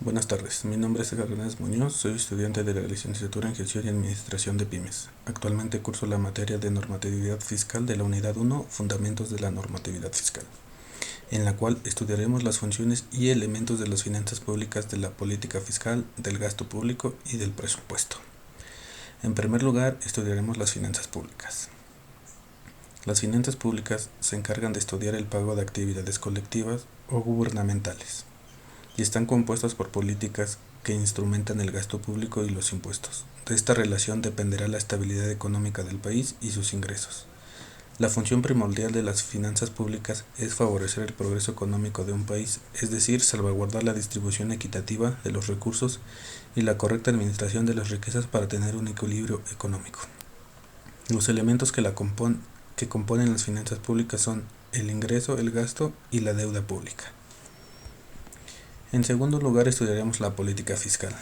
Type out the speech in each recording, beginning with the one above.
Buenas tardes, mi nombre es Edgar Hernández Muñoz, soy estudiante de la licenciatura en Gestión y Administración de Pymes. Actualmente curso la materia de normatividad fiscal de la Unidad 1, Fundamentos de la Normatividad Fiscal, en la cual estudiaremos las funciones y elementos de las finanzas públicas, de la política fiscal, del gasto público y del presupuesto. En primer lugar, estudiaremos las finanzas públicas. Las finanzas públicas se encargan de estudiar el pago de actividades colectivas o gubernamentales y están compuestas por políticas que instrumentan el gasto público y los impuestos. De esta relación dependerá la estabilidad económica del país y sus ingresos. La función primordial de las finanzas públicas es favorecer el progreso económico de un país, es decir, salvaguardar la distribución equitativa de los recursos y la correcta administración de las riquezas para tener un equilibrio económico. Los elementos que componen las finanzas públicas son el ingreso, el gasto y la deuda pública. En segundo lugar, estudiaremos la política fiscal.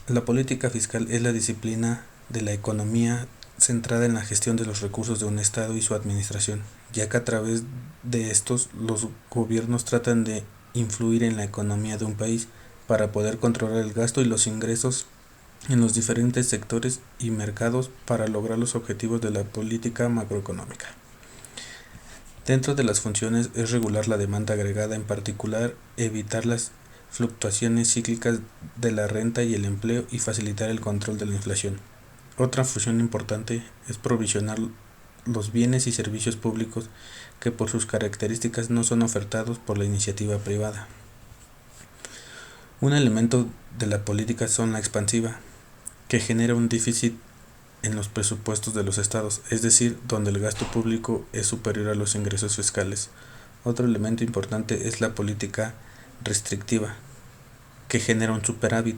La política fiscal es la disciplina de la economía centrada en la gestión de los recursos de un Estado y su administración, ya que a través de estos los gobiernos tratan de influir en la economía de un país para poder controlar el gasto y los ingresos en los diferentes sectores y mercados para lograr los objetivos de la política macroeconómica. Dentro de las funciones es regular la demanda agregada, en particular evitar las fluctuaciones cíclicas de la renta y el empleo y facilitar el control de la inflación. Otra función importante es provisionar los bienes y servicios públicos que por sus características no son ofertados por la iniciativa privada. Un elemento de la política son la expansiva, que genera un déficit en los presupuestos de los estados, es decir, donde el gasto público es superior a los ingresos fiscales. Otro elemento importante es la política restrictiva, que genera un superávit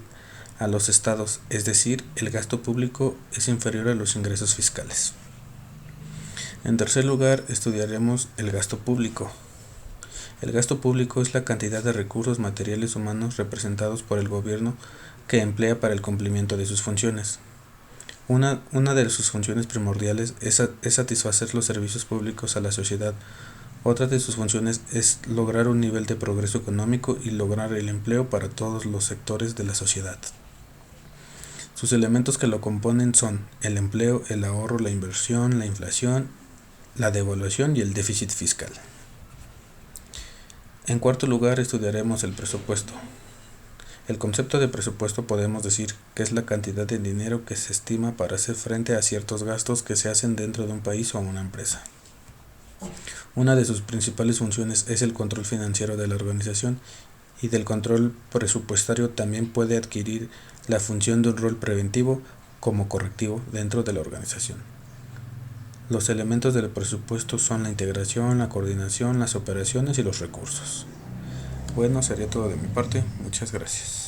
a los estados, es decir, el gasto público es inferior a los ingresos fiscales. En tercer lugar, estudiaremos el gasto público. El gasto público es la cantidad de recursos materiales humanos representados por el gobierno que emplea para el cumplimiento de sus funciones. Una de sus funciones primordiales es satisfacer los servicios públicos a la sociedad. Otra de sus funciones es lograr un nivel de progreso económico y lograr el empleo para todos los sectores de la sociedad. Sus elementos que lo componen son el empleo, el ahorro, la inversión, la inflación, la devaluación y el déficit fiscal. En cuarto lugar, estudiaremos el presupuesto. El concepto de presupuesto podemos decir que es la cantidad de dinero que se estima para hacer frente a ciertos gastos que se hacen dentro de un país o una empresa. Una de sus principales funciones es el control financiero de la organización, y del control presupuestario también puede adquirir la función de un rol preventivo como correctivo dentro de la organización. Los elementos del presupuesto son la integración, la coordinación, las operaciones y los recursos. Bueno, sería todo de mi parte. Muchas gracias.